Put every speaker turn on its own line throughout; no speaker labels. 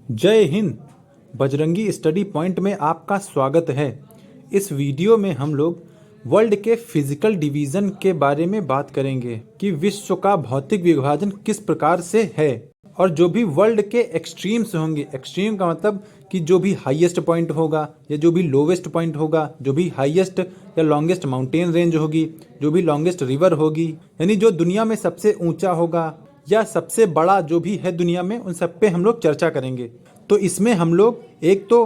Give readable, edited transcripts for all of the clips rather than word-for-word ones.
जय Hind. Bajrangi study point में आपका स्वागत है। इस वीडियो में हम लोग वर्ल्ड के फिजिकल डिवीजन के बारे में बात करेंगे कि विश्व का भौतिक विभाजन किस प्रकार से है और जो भी वर्ल्ड के एक्सट्रीम्स होंगे। एक्सट्रीम का मतलब कि जो भी हाईएस्ट पॉइंट होगा या जो भी लोवेस्ट पॉइंट होगा, जो भी हाईएस्ट या लॉन्गेस्ट माउंटेन रेंज होगी, जो भी लॉन्गेस्ट रिवर होगी, यानी जो दुनिया में सबसे ऊंचा होगा या सबसे बड़ा जो भी है दुनिया में, उन सब पे हम लोग चर्चा करेंगे। तो इसमें हम लोग एक तो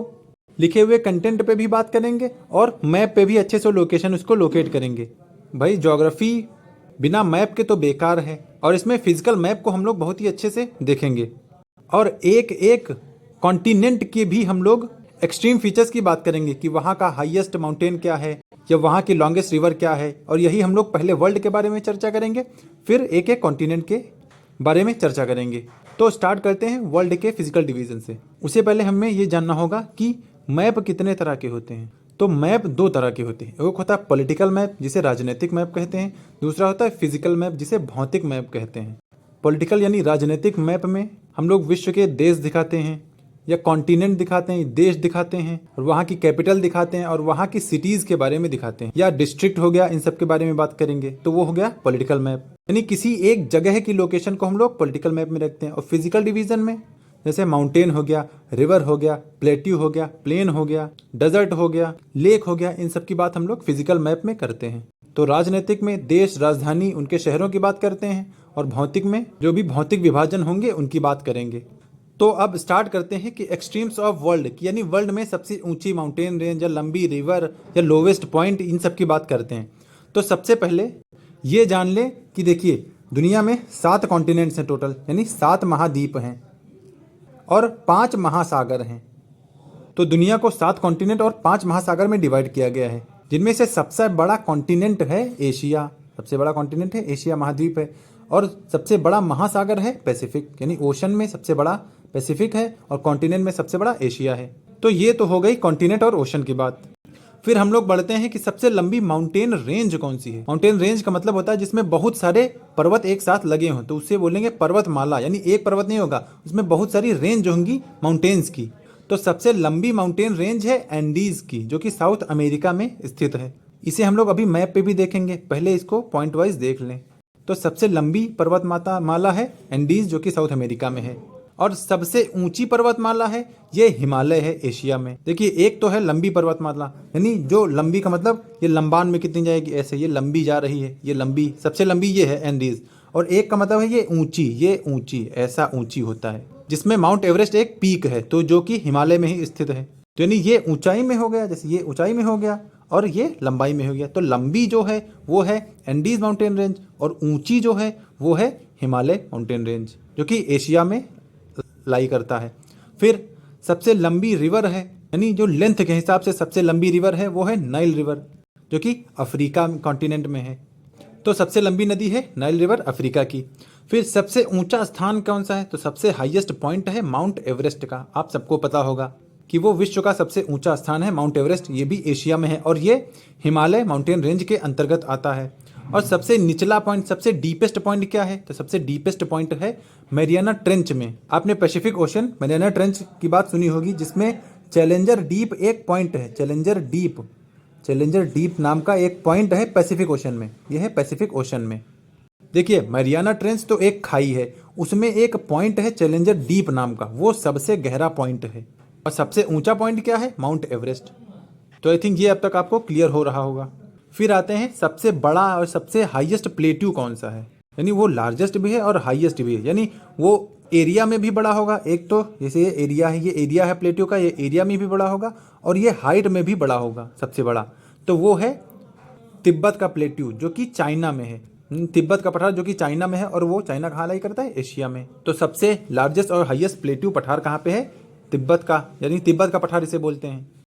लिखे हुए कंटेंट पे भी बात करेंगे और मैप पे भी अच्छे से लोकेशन उसको लोकेट करेंगे। भाई ज्योग्राफी बिना मैप के तो बेकार है और इसमें फिजिकल मैप को हम लोग बहुत ही अच्छे से देखेंगे और एक एक कॉन्टिनेंट के भी हम लोग एक्सट्रीम फीचर्स की बात करेंगे कि वहाँ का हाईएस्ट माउंटेन क्या है या वहाँ की लॉन्गेस्ट रिवर क्या है। और यही हम लोग पहले वर्ल्ड के बारे में चर्चा करेंगे, फिर एक एक कॉन्टिनेंट के बारे में चर्चा करेंगे। तो स्टार्ट करते हैं वर्ल्ड के फिजिकल डिवीजन से। उससे पहले हमें ये जानना होगा कि मैप कितने तरह के होते हैं। तो मैप दो तरह के होते हैं। एक होता है पॉलिटिकल मैप जिसे राजनीतिक मैप कहते हैं, दूसरा होता है फिजिकल मैप जिसे भौतिक मैप कहते हैं। पॉलिटिकल यानी राजनीतिक मैप में हम लोग विश्व के देश दिखाते हैं या कॉन्टिनेंट दिखाते हैं, देश दिखाते हैं और वहाँ की कैपिटल दिखाते हैं और वहाँ की सिटीज़ के बारे में दिखाते हैं, या डिस्ट्रिक्ट हो गया, इन सब के बारे में बात करेंगे। तो वो हो गया पॉलिटिकल मैप, यानी किसी एक जगह की लोकेशन को हम लोग पॉलिटिकल मैप में रखते हैं। और फिजिकल डिवीजन में जैसे माउंटेन हो गया, रिवर हो गया, प्लेट्यू हो गया, प्लेन हो गया, डेजर्ट हो गया, लेक हो गया, इन सब की बात हम लोग फिजिकल मैप में करते हैं। तो राजनीतिक में देश, राजधानी, उनके शहरों की बात करते हैं और भौतिक में जो भी भौतिक विभाजन होंगे उनकी बात करेंगे। तो अब स्टार्ट करते हैं कि एक्सट्रीम्स ऑफ वर्ल्ड, यानी वर्ल्ड में सबसे ऊंची माउंटेन रेंज या लंबी रिवर या लोवेस्ट पॉइंट, इन सब की बात करते हैं। तो सबसे पहले ये जान लें कि देखिए दुनिया में 7 कॉन्टिनेंट्स हैं टोटल, यानी 7 महाद्वीप हैं और 5 महासागर हैं। तो दुनिया को 7 कॉन्टिनेंट और 5 महासागर में डिवाइड किया गया है, जिनमें से सबसे बड़ा कॉन्टिनेंट है एशिया। सबसे बड़ा कॉन्टिनेंट है एशिया महाद्वीप है और सबसे बड़ा महासागर है पैसिफिक, यानी ओशन में सबसे बड़ा पैसिफिक है और कॉन्टिनेंट में सबसे बड़ा एशिया है। तो ये तो हो गई कॉन्टिनेंट और ओशन की बात। फिर हम लोग बढ़ते हैं कि सबसे लंबी माउंटेन रेंज कौन सी है। माउंटेन रेंज का मतलब होता है जिसमें बहुत सारे पर्वत एक साथ लगे हों, तो उससे बोलेंगे पर्वतमाला, यानी एक पर्वत नहीं होगा, उसमें बहुत सारी रेंज होंगी माउंटेन्स की। तो सबसे लंबी माउंटेन रेंज है एंडीज की, जो कि साउथ अमेरिका में स्थित है। इसे हम लोग अभी मैप पे भी देखेंगे, पहले इसको पॉइंट वाइज देख लें। तो सबसे लंबी पर्वतमाला माला है एंडीज, जो कि साउथ अमेरिका में है। और सबसे ऊंची पर्वतमाला है ये हिमालय है एशिया में। देखिए एक तो है लंबी पर्वतमाला, यानी जो लंबी का मतलब ये लंबान में कितनी जाएगी, ऐसे ये लंबी जा रही है, ये लंबी, सबसे लंबी ये है एंडीज। और एक का मतलब है ये ऊंची, ऐसा ऊंची होता है, जिसमें माउंट एवरेस्ट एक पीक है, तो जो कि हिमालय में ही स्थित है। तो यानी ये ऊंचाई में हो गया, जैसे ये ऊंचाई में हो गया और ये लंबाई में हो गया। तो लंबी जो है वो है एंडीज माउंटेन रेंज और ऊंची जो है वो है हिमालय माउंटेन रेंज, जो कि एशिया में लाई करता है। फिर सबसे लंबी रिवर है, यानी जो लेंथ के हिसाब से सबसे लंबी रिवर है वो है नाइल रिवर, जो कि अफ्रीका कॉन्टिनेंट में है। तो सबसे लंबी नदी है नाइल रिवर अफ्रीका की। फिर सबसे ऊंचा स्थान कौन सा है, तो सबसे हाईएस्ट पॉइंट है माउंट एवरेस्ट का। आप सबको पता होगा कि वो विश्व का सबसे ऊंचा स्थान है माउंट एवरेस्ट, ये भी एशिया में है और ये हिमालय माउंटेन रेंज के अंतर्गत आता है। और सबसे निचला पॉइंट, सबसे डीपेस्ट पॉइंट क्या है, तो सबसे डीपेस्ट पॉइंट है मैरियाना ट्रेंच में। आपने पैसिफिक ओशन मैरियाना ट्रेंच की बात सुनी होगी, जिसमें चैलेंजर डीप एक पॉइंट है। चैलेंजर डीप नाम का एक पॉइंट है पैसिफिक ओशन में, यह है पैसिफिक ओशन में। देखिए मैरियाना ट्रेंच तो एक खाई है, उसमें एक पॉइंट है चैलेंजर डीप नाम का, वो सबसे गहरा पॉइंट है। और सबसे ऊंचा पॉइंट क्या है, माउंट एवरेस्ट। तो आई थिंक ये अब तक आपको क्लियर हो रहा होगा। फिर आते हैं सबसे बड़ा और सबसे हाईएस्ट प्लेट्यू कौन सा है, यानी वो लार्जेस्ट भी है और हाईएस्ट भी है, यानी वो एरिया में भी बड़ा होगा। एक तो जैसे ये एरिया है प्लेट्यू का, ये एरिया में भी बड़ा होगा और ये हाइट में भी बड़ा होगा सबसे बड़ा। तो वो है तिब्बत का प्लेट्यू, जो कि चाइना में है। तिब्बत का पठार जो कि चाइना में है और वो चाइना कहाँ लाई करता है, एशिया में। तो सबसे लार्जेस्ट और हाईएस्ट प्लेट्यू पठार कहाँ पे है, तिब्बत का, यानी तिब्बत का पठार इसे बोलते हैं।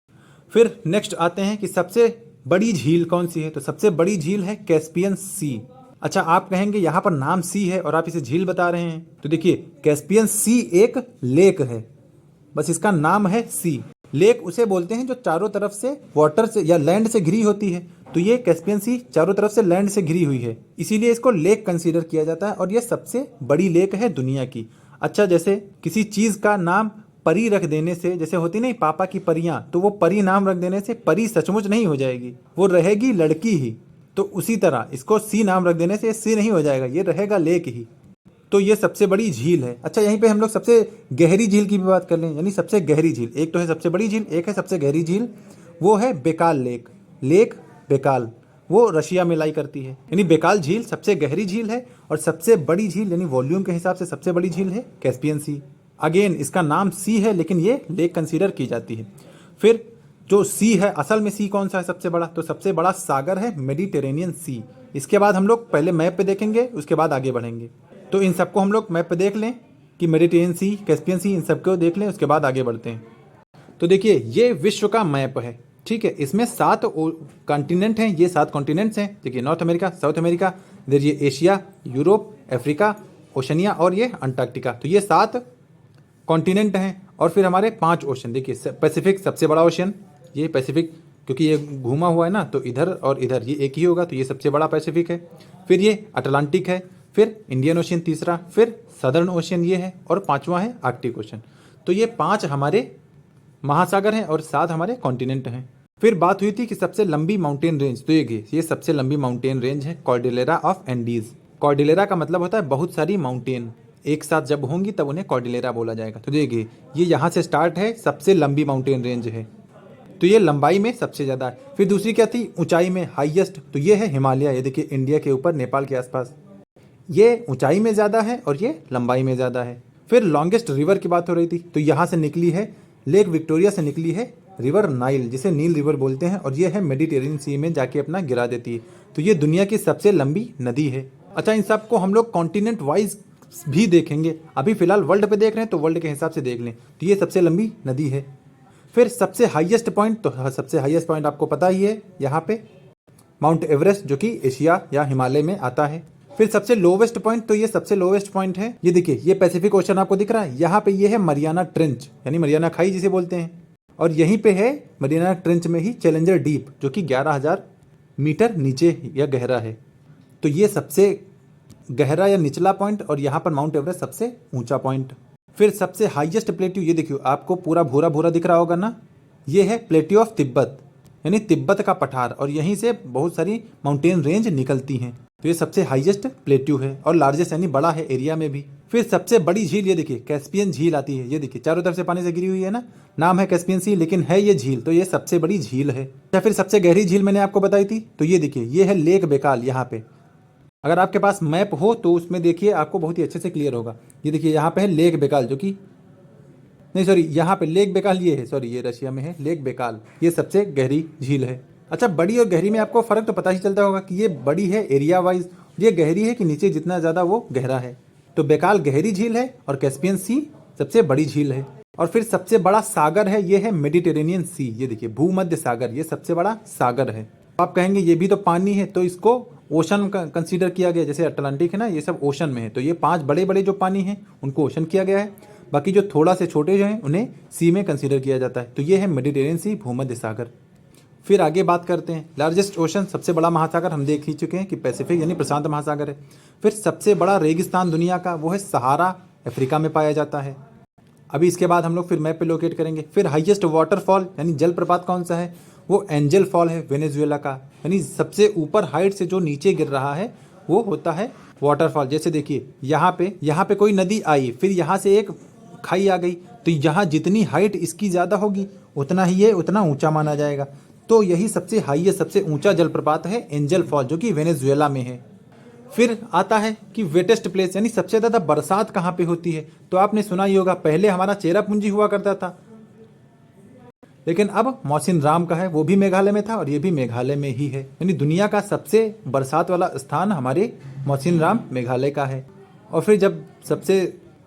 फिर नेक्स्ट आते हैं कि सबसे बड़ी झील कौन सी है, तो सबसे बड़ी झील है कैस्पियन सी। अच्छा आप कहेंगे यहाँ पर नाम सी है और आप इसे झील बता रहे हैं, तो देखिए कैस्पियन सी एक लेक है, बस इसका नाम है सी। लेक उसे बोलते हैं जो चारों तरफ से वाटर से या लैंड से घिरी होती है, तो ये कैस्पियन सी चारों तरफ से लैंड से घिरी हुई है, इसीलिए इसको लेक कंसीडर किया जाता है और ये सबसे बड़ी लेक है दुनिया की। अच्छा जैसे किसी चीज़ का नाम परी रख देने से, जैसे होती नहीं पापा की परियां, तो वो परी नाम रख देने से परी सचमुच नहीं हो जाएगी, वो रहेगी लड़की ही। तो उसी तरह इसको सी नाम रख देने से सी नहीं हो जाएगा, ये रहेगा लेक ही। तो ये सबसे बड़ी झील है। अच्छा, यहीं पे हम लोग सबसे गहरी झील की भी बात कर लें, यानी सबसे गहरी झील, एक तो है सबसे बड़ी झील, एक है सबसे गहरी झील, वो है बेकाल लेक। लेक बेकाल, वो रशिया में लाई करती है। यानी बेकाल झील सबसे गहरी झील है, और सबसे बड़ी झील यानी वॉल्यूम के हिसाब से सबसे बड़ी झील है कैस्पियन सी। अगेन इसका नाम सी है, लेकिन ये लेक कंसीडर की जाती है। फिर जो सी है, असल में सी कौन सा है सबसे बड़ा, तो सबसे बड़ा सागर है मेडिटेरेनियन सी। इसके बाद हम लोग पहले मैप पे देखेंगे, उसके बाद आगे बढ़ेंगे। तो इन सबको हम लोग मैप पे देख लें कि मेडिटेरेनियन सी, कैस्पियन सी, इन सबको देख लें, उसके बाद आगे बढ़ते हैं। तो देखिए, ये विश्व का मैप है, ठीक है। इसमें 7 कॉन्टिनेंट हैं, ये 7 कॉन्टिनेंट्स हैं। देखिए, नॉर्थ अमेरिका, साउथ अमेरिका, इधर ये एशिया, यूरोप, अफ्रीका, ओशनिया और ये अंटार्कटिका। तो ये 7 कॉन्टिनेंट हैं। और फिर हमारे 5 ओशन, देखिए पैसिफिक सबसे बड़ा ओशन, ये पैसिफिक, क्योंकि ये घूमा हुआ है ना, तो इधर और इधर ये एक ही होगा, तो ये सबसे बड़ा पैसिफिक है। फिर ये अटलांटिक है, फिर इंडियन ओशन तीसरा, फिर सदर्न ओशन ये है, और 5वां है आर्कटिक ओशन। तो ये 5 हमारे महासागर हैं और 7 हमारे कॉन्टिनेंट हैं। फिर बात हुई थी कि सबसे लंबी माउंटेन रेंज, तो ये सबसे लंबी माउंटेन रेंज है कॉर्डिलेरा ऑफ एंडीज। कॉर्डिलेरा का मतलब होता है बहुत सारी माउंटेन एक साथ जब होंगी तब उन्हें कॉर्डिलेरा बोला जाएगा। तो देखिए, ये यहाँ से स्टार्ट है, सबसे लंबी माउंटेन रेंज है, तो ये लंबाई में सबसे ज़्यादा है। फिर दूसरी क्या थी, ऊंचाई में हाईएस्ट, तो ये है हिमालय। ये देखिए, इंडिया के ऊपर नेपाल के आसपास, ये ऊंचाई में ज़्यादा है और ये लंबाई में ज़्यादा है। फिर लॉन्गेस्ट रिवर की बात हो रही थी, तो यहाँ से निकली है लेक विक्टोरिया से निकली है रिवर नाइल, जिसे नील रिवर बोलते हैं, और ये है मेडिटेरेनियन सी में जाके अपना गिरा देती है। तो ये दुनिया की सबसे लंबी नदी है। अच्छा, इन सबको हम लोग कॉन्टिनेंट वाइज भी देखेंगे, अभी फिलहाल वर्ल्ड पे देख रहे हैं तो वर्ल्ड के हिसाब से देख लें। तो ये सबसे लंबी नदी है। फिर सबसे हाईएस्ट पॉइंट, तो सबसे हाईएस्ट पॉइंट आपको पता ही है, यहाँ पे माउंट एवरेस्ट, जो कि एशिया या हिमालय में आता है। फिर सबसे लोवेस्ट पॉइंट, तो ये सबसे लोवेस्ट पॉइंट है, ये देखिए, ये पैसिफिक ओशन आपको दिख रहा है, यहाँ पे ये है मरियाना ट्रेंच, यानी मरियाना खाई जिसे बोलते हैं। और यहीं पे है मरियाना ट्रेंच में ही चैलेंजर डीप, जो कि 11,000 मीटर नीचे या गहरा है। तो ये सबसे गहरा या निचला पॉइंट, और यहाँ पर माउंट एवरेस्ट सबसे ऊंचा पॉइंट। फिर सबसे हाईएस्ट प्लेट्यू, ये देखिए आपको पूरा भूरा भूरा दिख रहा होगा ना, ये है प्लेट्यू ऑफ तिब्बत, यानी तिब्बत का पठार, और यहीं से बहुत सारी माउंटेन रेंज निकलती हैं। तो ये सबसे हाईएस्ट प्लेट्यू है और लार्जेस्ट यानी बड़ा है एरिया में भी। फिर सबसे बड़ी झील, ये देखिए कैस्पियन झील आती है, ये देखिए चारों तरफ से पानी से घिरी हुई है ना, नाम है कैस्पियन सी, लेकिन है ये झील, तो ये सबसे बड़ी झील है। या फिर सबसे गहरी झील मैंने आपको बताई थी, तो ये देखिए, ये है लेक बेकाल। यहाँ पे अगर आपके पास मैप हो तो उसमें देखिए, आपको बहुत ही अच्छे से क्लियर होगा। ये देखिए, यहाँ पे है लेक बेकाल, जो कि नहीं सॉरी, यहाँ पे लेक बेकाल ये है, सॉरी ये रशिया में है लेक बेकाल, ये सबसे गहरी झील है। अच्छा, बड़ी और गहरी में आपको फर्क तो पता ही चलता होगा कि ये बड़ी है एरिया वाइज, ये गहरी है कि नीचे जितना ज़्यादा वो गहरा है। तो बेकाल गहरी झील है और कैस्पियन सी सबसे बड़ी झील है। और फिर सबसे बड़ा सागर है, ये है मेडिटेरेनियन सी, ये देखिए भूमध्य सागर, ये सबसे बड़ा सागर है। आप कहेंगे ये भी तो पानी है, तो इसको ओशन का कंसीडर किया गया, जैसे अटलांटिक है ना, ये सब ओशन में है, तो ये 5 बड़े बड़े जो पानी हैं उनको ओशन किया गया है, बाकी जो थोड़ा से छोटे जो हैं उन्हें सी में कंसीडर किया जाता है। तो ये है मेडिटेरेनियन सी, भूमध्य सागर। फिर आगे बात करते हैं लार्जेस्ट ओशन, सबसे बड़ा महासागर हम देख ही चुके हैं कि पैसिफिक यानी प्रशांत महासागर है। फिर सबसे बड़ा रेगिस्तान दुनिया का, वो है सहारा, अफ्रीका में पाया जाता है। अभी इसके बाद हम लोग फिर मैप पे लोकेट करेंगे। फिर हाईएस्ट वाटरफॉल यानी जलप्रपात कौन सा है, वो एंजल फॉल है वेनेजुएला का, यानी सबसे ऊपर हाइट से जो नीचे गिर रहा है वो होता है वाटरफॉल। जैसे देखिए, यहाँ पे कोई नदी आई, फिर यहाँ से एक खाई आ गई, तो यहाँ जितनी हाइट इसकी ज़्यादा होगी उतना ही ये उतना ऊंचा माना जाएगा। तो यही सबसे हाईएस्ट सबसे ऊंचा जलप्रपात है एंजल फॉल, जो कि वेनेजुएला में है। फिर आता है कि वेटेस्ट प्लेस यानी सबसे ज़्यादा बरसात कहाँ पे होती है, तो आपने सुना ही होगा, पहले हमारा चेरापूंजी हुआ करता था, लेकिन अब मौसिनराम का है, वो भी मेघालय में था और ये भी मेघालय में ही है। यानी दुनिया का सबसे बरसात वाला स्थान हमारे मौसिनराम मेघालय का है। और फिर जब सबसे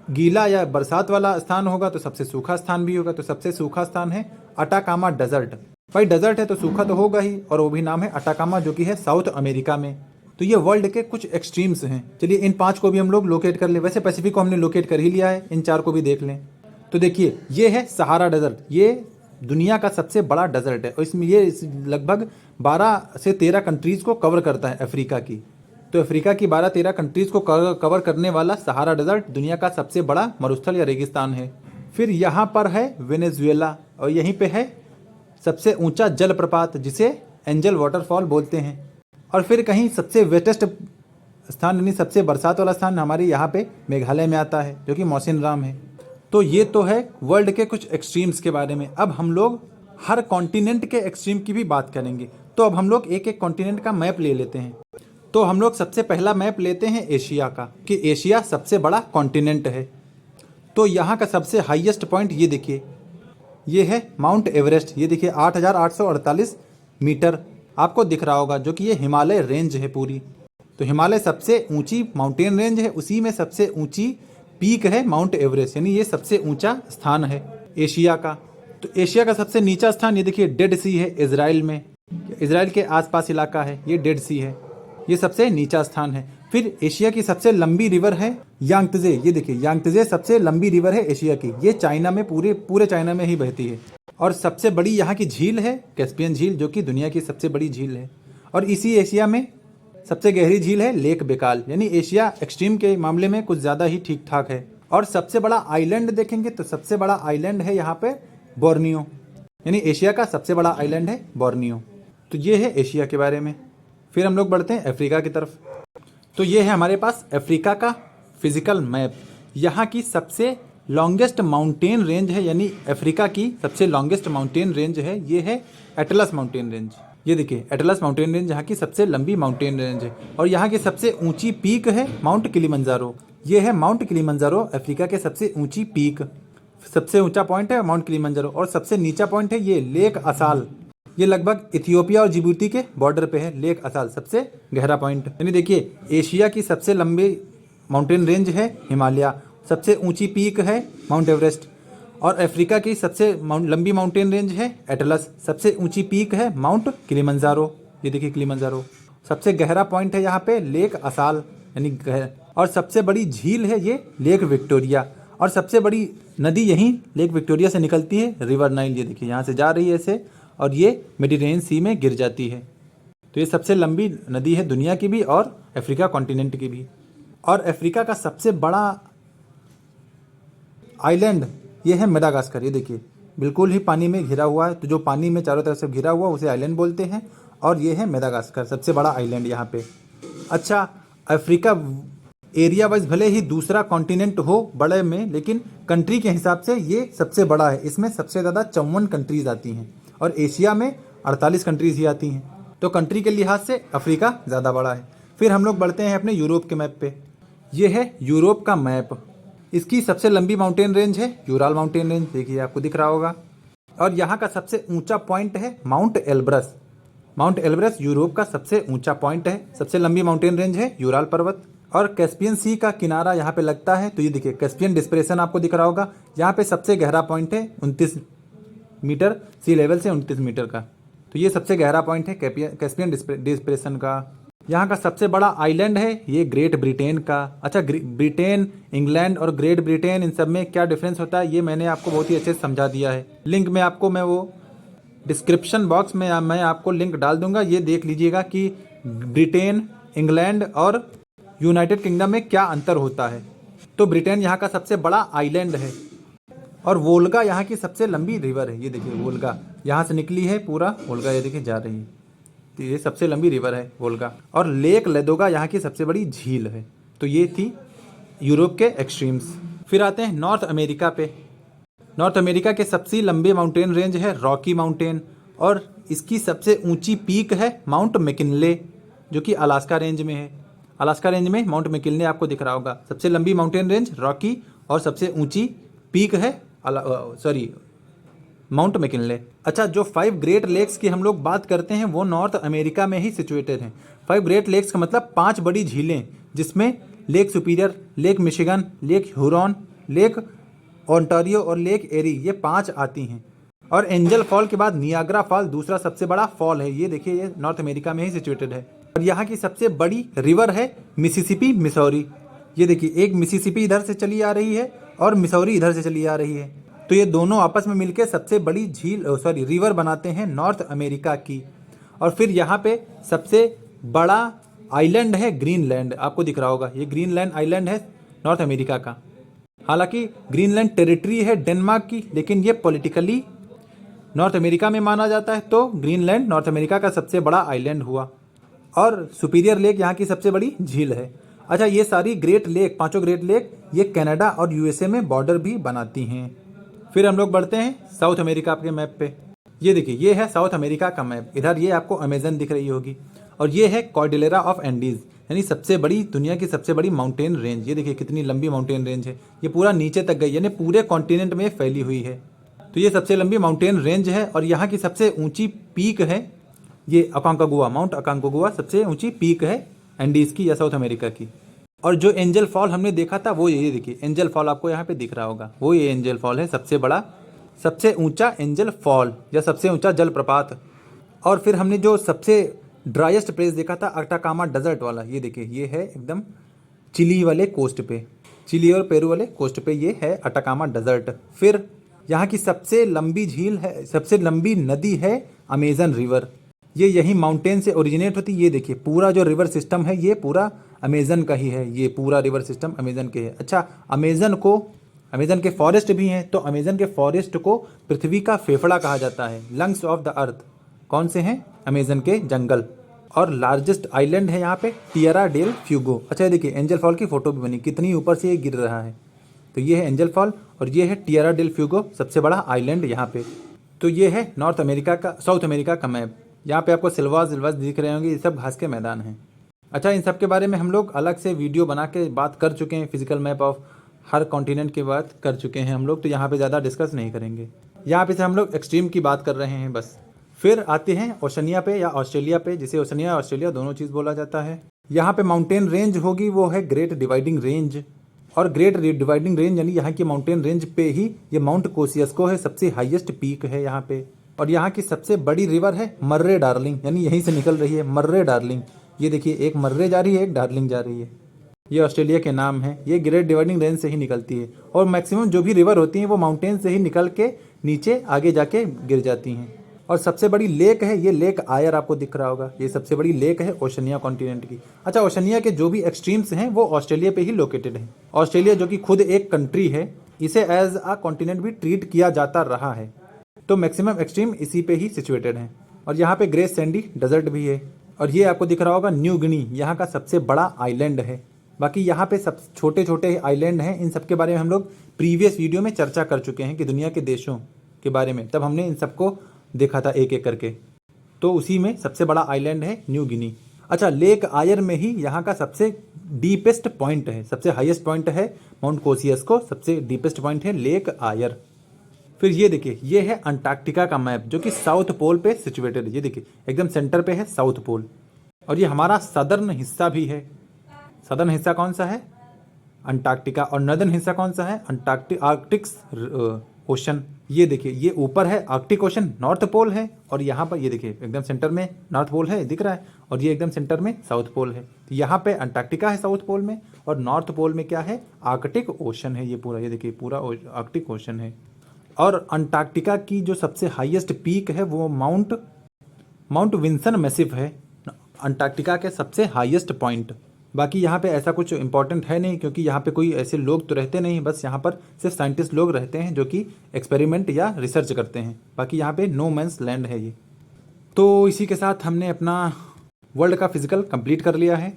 गीला या बरसात वाला स्थान होगा तो सबसे सूखा स्थान भी होगा, तो सबसे सूखा स्थान है अटाकामा डेजर्ट। भाई डेजर्ट है तो सूखा तो होगा ही, और वो भी नाम है अटाकामा, जो कि है साउथ अमेरिका में। तो ये वर्ल्ड के कुछ एक्सट्रीम्स हैं। चलिए इन 5 को भी हम लोग लोकेट कर ले, वैसे पैसिफिक को हमने लोकेट कर ही लिया है, इन 4 को भी देख लें। तो देखिए, ये है सहारा डेजर्ट, ये दुनिया का सबसे बड़ा डेजर्ट है और इसमें ये लगभग 12 से 13 कंट्रीज़ को कवर करता है अफ्रीका की। तो अफ्रीका की 12-13 कंट्रीज़ को कवर करने वाला सहारा डेजर्ट दुनिया का सबसे बड़ा मरुस्थल या रेगिस्तान है। फिर यहाँ पर है वेनेजुएला और यहीं पे है सबसे ऊंचा जलप्रपात जिसे एंजल वाटरफॉल बोलते हैं। और फिर कहीं सबसे वेटेस्ट स्थान यानी सबसे बरसात वाला स्थान हमारे यहाँ पे मेघालय में आता है जो कि मौसिनराम है। तो ये तो है वर्ल्ड के कुछ एक्सट्रीम्स के बारे में। अब हम लोग हर कॉन्टिनेंट के एक्सट्रीम की भी बात करेंगे। तो अब हम लोग एक एक कॉन्टिनेंट का मैप ले लेते हैं। तो हम लोग सबसे पहला मैप लेते हैं एशिया का, कि एशिया सबसे बड़ा कॉन्टिनेंट है। तो यहाँ का सबसे हाईएस्ट पॉइंट ये देखिए, ये है माउंट एवरेस्ट। ये देखिए 8,848 मीटर आपको दिख रहा होगा, जो कि ये हिमालय रेंज है पूरी। तो हिमालय सबसे ऊंची माउंटेन रेंज है, उसी में सबसे ऊंची पीक है माउंट एवरेस्ट, यानी ये सबसे ऊंचा स्थान है एशिया का। तो एशिया का सबसे नीचा स्थान ये देखिए डेड सी है इजराइल में, इजराइल के आसपास इलाका है, ये डेड सी है, ये सबसे नीचा स्थान है। फिर एशिया की सबसे लंबी रिवर है यांगत्जे। ये देखिए यांगत्जे सबसे लंबी रिवर है एशिया की, ये चाइना में पूरे चाइना में ही बहती है। और सबसे बड़ी यहाँ की झील है कैस्पियन झील, जो कि दुनिया की सबसे बड़ी झील है। और इसी एशिया में सबसे गहरी झील है लेक बेकाल, यानी एशिया एक्सट्रीम के मामले में कुछ ज़्यादा ही ठीक ठाक है। और सबसे बड़ा आइलैंड देखेंगे तो सबसे बड़ा आइलैंड है यहाँ पे बोर्नियो, यानी एशिया का सबसे बड़ा आइलैंड है बोर्नियो। तो ये है एशिया के बारे में। फिर हम लोग बढ़ते हैं अफ्रीका की तरफ। तो ये है हमारे पास अफ्रीका का फिजिकल मैप। यहाँ की सबसे लॉन्गेस्ट माउंटेन रेंज है, यानी अफ्रीका की सबसे लॉन्गेस्ट माउंटेन रेंज है, ये है एटलस माउंटेन रेंज। ये देखिए एटलस माउंटेन रेंज यहाँ की सबसे लंबी माउंटेन रेंज है। और यहाँ की सबसे ऊंची पीक है माउंट किलिमंजारो। ये है माउंट किलिमंजारो, अफ्रीका के सबसे ऊंची पीक, सबसे ऊंचा पॉइंट है माउंट किलिमंजारो। और सबसे नीचा पॉइंट है ये लेक असाल, ये लगभग इथियोपिया और जिबूती के बॉर्डर पे है लेक असाल, सबसे गहरा पॉइंट। यानी देखिए एशिया की सबसे लंबी माउंटेन रेंज है हिमालय, सबसे ऊंची पीक है माउंट एवरेस्ट। और अफ्रीका की सबसे लंबी माउंटेन रेंज है एटलस, सबसे ऊंची पीक है माउंट किलिमंजारो। ये देखिए किलिमंजारो। सबसे गहरा पॉइंट है यहाँ पे लेक असाल, यानी और सबसे बड़ी झील है ये लेक विक्टोरिया। और सबसे बड़ी नदी यहीं लेक विक्टोरिया से निकलती है, रिवर नाइल। ये देखिए यहाँ से जा रही है ऐसे, और ये मेडिटेरेनियन सी में गिर जाती है। तो ये सबसे लंबी नदी है दुनिया की भी और अफ्रीका कॉन्टिनेंट की भी। और अफ्रीका का सबसे बड़ा आइलैंड ये है मेडागास्कर। ये देखिए बिल्कुल ही पानी में घिरा हुआ है, तो जो पानी में चारों तरफ से घिरा हुआ उसे आइलैंड बोलते हैं। और ये है मेडागास्कर, सबसे बड़ा आइलैंड यहाँ पे। अच्छा, अफ्रीका एरिया वाइज भले ही दूसरा कॉन्टिनेंट हो बड़े में, लेकिन कंट्री के हिसाब से ये सबसे बड़ा है। इसमें सबसे ज़्यादा 54 कंट्रीज आती हैं और एशिया में 48 कंट्रीज ही आती हैं। तो कंट्री के लिहाज से अफ्रीका ज़्यादा बड़ा है। फिर हम लोग बढ़ते हैं अपने यूरोप के मैप पे। ये है यूरोप का मैप। इसकी सबसे लंबी माउंटेन रेंज है यूराल माउंटेन रेंज, देखिए आपको दिख रहा होगा। और यहाँ का सबसे ऊंचा पॉइंट है mount Elbrus. Mount Elbrus Europe का सबसे ऊंचा पॉइंट है। सबसे लंबी माउंटेन रेंज है यूराल पर्वत। और कैस्पियन सी का किनारा यहाँ पे लगता है, तो ये देखिए कैस्पियन डिस्प्रेशन आपको दिख रहा होगा। यहाँ पे सबसे गहरा पॉइंट है 29 मीटर सी लेवल से 29 मीटर का। तो ये सबसे गहरा पॉइंट है कैस्पियन डिस्प्रेशन का। यहाँ का सबसे बड़ा आइलैंड है ये ग्रेट ब्रिटेन का। अच्छा, ब्रिटेन, इंग्लैंड और ग्रेट ब्रिटेन, इन सब में क्या डिफरेंस होता है ये मैंने आपको बहुत ही अच्छे से समझा दिया है। लिंक में आपको मैं वो डिस्क्रिप्शन बॉक्स में मैं आपको लिंक डाल दूंगा, ये देख लीजिएगा कि ब्रिटेन, इंग्लैंड और यूनाइटेड किंगडम में क्या अंतर होता है। तो ब्रिटेन यहाँ का सबसे बड़ा आइलैंड है। और वोल्गा यहाँ की सबसे लंबी रिवर है। ये देखिए वोल्गा यहाँ से निकली है, पूरा वोल्गा ये देखिए जा रही है। तो ये सबसे लंबी रिवर है वोल्गा। और लेक लेदोगा यहाँ की सबसे बड़ी झील है। तो ये थी यूरोप के एक्सट्रीम्स। फिर आते हैं नॉर्थ अमेरिका पे। नॉर्थ अमेरिका के सबसे लंबे माउंटेन रेंज है रॉकी माउंटेन। और इसकी सबसे ऊंची पीक है माउंट मैकिनले, जो कि अलास्का रेंज में है। अलास्का रेंज में माउंट मैकिनले आपको दिख रहा होगा। सबसे लंबी माउंटेन रेंज रॉकी और सबसे ऊंची पीक है माउंट मैकिनले। अच्छा, जो 5 ग्रेट लेक्स की हम लोग बात करते हैं वो नॉर्थ अमेरिका में ही सिचुएटेड हैं। 5 ग्रेट लेक्स का मतलब 5 बड़ी झीलें, जिसमें lake superior, lake Michigan, lake Huron, lake Ontario और लेक एरी, ये 5 आती हैं। और एंजल फॉल के बाद नियाग्रा फॉल दूसरा सबसे बड़ा फॉल है। ये देखिए ये नॉर्थ अमेरिका में ही सिचुएटेड है। और यहाँ की सबसे बड़ी रिवर है मिसिसिपी मिसौरी। ये देखिए एक मिसिसिपी इधर से चली आ रही है और मिसौरी इधर से चली आ रही है। तो ये दोनों आपस में मिलकर सबसे बड़ी रिवर बनाते हैं नॉर्थ अमेरिका की। और फिर यहाँ पे सबसे बड़ा आइलैंड है ग्रीनलैंड, आपको दिख रहा होगा। ये ग्रीनलैंड आइलैंड है नॉर्थ अमेरिका का। हालांकि ग्रीनलैंड टेरिटरी है डेनमार्क की, लेकिन ये पॉलिटिकली नॉर्थ अमेरिका में माना जाता है, तो ग्रीनलैंड नॉर्थ अमेरिका का सबसे बड़ा आइलैंड हुआ। और सुपीरियर लेक यहाँ की सबसे बड़ी झील है। अच्छा, ये सारी ग्रेट लेक, पांचों ग्रेट लेक, ये कनाडा और यूएसए में बॉर्डर भी बनाती हैं। फिर हम लोग बढ़ते हैं साउथ अमेरिका के मैप पे। ये देखिए, ये है साउथ अमेरिका का मैप। इधर ये आपको अमेजन दिख रही होगी, और ये है कॉर्डिलेरा ऑफ एंडीज, यानी सबसे बड़ी, दुनिया की सबसे बड़ी माउंटेन रेंज। ये देखिए कितनी लंबी माउंटेन रेंज है, ये पूरा नीचे तक गई, यानी पूरे कॉन्टिनेंट में फैली हुई है। तो ये सबसे लंबी माउंटेन रेंज है, और यहाँ की सबसे ऊंची पीक है ये अकांकागुआ, माउंट अकांकागुआ सबसे ऊंची पीक है एंडीज की या साउथ अमेरिका की। और जो एंजल फॉल हमने देखा था वो ये देखिए, एंजल फॉल आपको यहाँ पे दिख रहा होगा, वो ये एंजल फॉल है, सबसे बड़ा, सबसे ऊंचा एंजल फॉल या सबसे ऊंचा जलप्रपात। और फिर हमने जो सबसे ड्राइएस्ट प्लेस देखा था अटाकामा डेजर्ट वाला, ये देखिए, ये है एकदम चिली वाले कोस्ट पे, चिली और पेरू वाले कोस्ट पे ये है अटाकामा डेजर्ट। फिर यहाँ की सबसे लंबी झील है, सबसे लंबी नदी है अमेजन रिवर, ये यही माउंटेन से ओरिजिनेट होती है। ये देखिए पूरा जो रिवर सिस्टम है ये पूरा अमेजन का ही है, ये पूरा रिवर सिस्टम अमेजन के है। अच्छा, अमेजन के फॉरेस्ट भी हैं, तो अमेजन के फॉरेस्ट को पृथ्वी का फेफड़ा कहा जाता है, लंग्स ऑफ द अर्थ। कौन से हैं? अमेजन के जंगल। और लार्जेस्ट आइलैंड है यहाँ पे टिएरा डेल फ्यूगो। अच्छा, ये देखिए एंजल फॉल की फोटो भी बनी, कितनी ऊपर से ये गिर रहा है। तो ये है एंजल फॉल, और ये है टिएरा डेल फ्यूगो, सबसे बड़ा आइलैंड यहाँ पे। तो ये है नॉर्थ अमेरिका का, साउथ अमेरिका का मैप। यहाँ पे आपको सिल्वास दिख रहे होंगे, ये सब घास के मैदान हैं। अच्छा, इन सब के बारे में हम लोग अलग से वीडियो बना के बात कर चुके हैं, physical map of her continent की बात कर चुके हैं हम लोग, तो यहाँ पे ज़्यादा डिस्कस नहीं करेंगे। यहाँ पे से हम लोग एक्सट्रीम की बात कर रहे हैं बस। फिर आते हैं ओशनिया पे या ऑस्ट्रेलिया पे, जिसे ओशनिया ऑस्ट्रेलिया दोनों चीज़ बोला जाता है। यहाँ पे माउंटेन रेंज होगी वो है ग्रेट डिवाइडिंग रेंज, और ग्रेट डिवाइडिंग रेंज यानी यहाँ की माउंटेन रेंज पे ही ये माउंट कोसियस्को है, सबसे हाईएस्ट पीक है यहाँ पे। और यहाँ की सबसे बड़ी रिवर है मर्रे डार्लिंग, यानी यहीं से निकल रही है मर्रे डार्लिंग। ये देखिए, एक मर्रे जा रही है, एक डार्लिंग जा रही है। ये ऑस्ट्रेलिया के नाम है, ये ग्रेट डिवाइडिंग रेंज से ही निकलती है। और मैक्सिमम जो भी रिवर होती हैं वो माउंटेन से ही निकल के नीचे आगे जाके गिर जाती हैं। और सबसे बड़ी लेक है ये लेक आयर, आपको दिख रहा होगा, ये सबसे बड़ी लेक है ओशनिया कॉन्टिनेंट की। अच्छा, ओशनिया के जो भी एक्सट्रीम्स हैं वो ऑस्ट्रेलिया पे ही लोकेटेड हैं। ऑस्ट्रेलिया जो कि खुद एक कंट्री है, इसे एज अ कॉन्टिनेंट भी ट्रीट किया जाता रहा है, तो मैक्सिमम एक्सट्रीम इसी पे ही सिचुएटेड हैं। और यहाँ पे ग्रेट सैंडी डेजर्ट भी है। और ये आपको दिख रहा होगा न्यू गिनी, यहाँ का सबसे बड़ा आइलैंड है। बाकी यहाँ पे सब छोटे छोटे आइलैंड हैं, इन सब के बारे में हम लोग प्रीवियस वीडियो में चर्चा कर चुके हैं कि दुनिया के देशों के बारे में, तब हमने इन सबको देखा था एक एक करके। तो उसी में सबसे बड़ा आइलैंड है न्यू गिनी। अच्छा, लेक आयर में ही यहाँ का सबसे डीपेस्ट पॉइंट है, सबसे हाईएस्ट पॉइंट है माउंट कोसियस्को, सबसे डीपेस्ट पॉइंट है लेक आयर। फिर ये देखिए, ये है अंटार्कटिका का मैप जो कि साउथ पोल पे सिचुएटेड है। ये देखिए एकदम सेंटर पे है साउथ पोल, और ये हमारा सदर्न हिस्सा भी है। सदर्न हिस्सा कौन सा है? अंटार्कटिका। और नॉर्दर्न हिस्सा कौन सा है? आर्कटिक्स ओशन। ये देखिए, ये ऊपर है आर्कटिक ओशन, नॉर्थ पोल है, और यहाँ पर ये देखिए एकदम सेंटर में नॉर्थ पोल है, दिख रहा है, और ये एकदम सेंटर में साउथ पोल है। तो यहाँ पे अंटार्कटिका है साउथ पोल में, और नॉर्थ पोल में क्या है? आर्कटिक ओशन है। ये पूरा, ये देखिए पूरा आर्कटिक ओशन है। और अंटार्कटिका की जो सबसे हाईएस्ट पीक है वो माउंट विंसन मैसिव है, अंटार्कटिका के सबसे हाईएस्ट पॉइंट। बाकी यहाँ पे ऐसा कुछ इंपॉर्टेंट है नहीं, क्योंकि यहाँ पे कोई ऐसे लोग तो रहते नहीं, बस यहाँ पर सिर्फ साइंटिस्ट लोग रहते हैं जो कि एक्सपेरिमेंट या रिसर्च करते हैं। बाकी यहाँ पे नो मैंस लैंड है ये। तो इसी के साथ हमने अपना वर्ल्ड का फिजिकल कंप्लीट कर लिया है।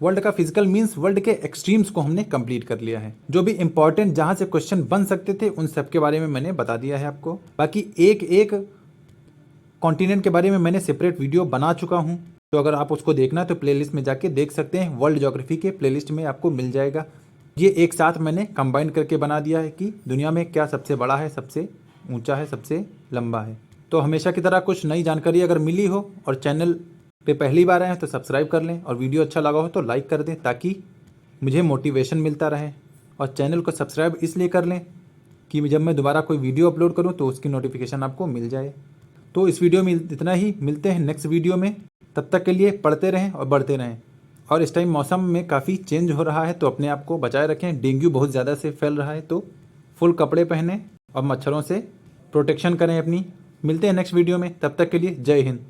वर्ल्ड का फिजिकल मीन्स वर्ल्ड के एक्सट्रीम्स को हमने कंप्लीट कर लिया है। जो भी इंपॉर्टेंट जहाँ से क्वेश्चन बन सकते थे उन सब के बारे में मैंने बता दिया है आपको। बाकी एक एक कॉन्टिनेंट के बारे में मैंने सेपरेट वीडियो बना चुका हूँ, तो अगर आप उसको देखना है तो प्लेलिस्ट में जाके देख सकते हैं। वर्ल्ड ज्योग्राफी के प्लेलिस्ट में आपको मिल जाएगा। ये एक साथ मैंने कंबाइन करके बना दिया है कि दुनिया में क्या सबसे बड़ा है, सबसे ऊंचा है, सबसे लंबा है। तो हमेशा की तरह कुछ नई जानकारी अगर मिली हो और चैनल पे पहली बार आए हैं तो सब्सक्राइब कर लें, और वीडियो अच्छा लगा हो तो लाइक कर दें ताकि मुझे मोटिवेशन मिलता रहे। और चैनल को सब्सक्राइब इसलिए कर लें कि जब मैं दोबारा कोई वीडियो अपलोड करूं तो उसकी नोटिफिकेशन आपको मिल जाए। तो इस वीडियो में इतना ही, मिलते हैं नेक्स्ट वीडियो में। तब तक के लिए पढ़ते रहें और बढ़ते रहें। और इस टाइम मौसम में काफ़ी चेंज हो रहा है, तो अपने आप को बचाए रखें। डेंगू बहुत ज़्यादा से फैल रहा है, तो फुल कपड़े पहनें और मच्छरों से प्रोटेक्शन करें अपनी। मिलते हैं नेक्स्ट वीडियो में, तब तक के लिए जय हिंद।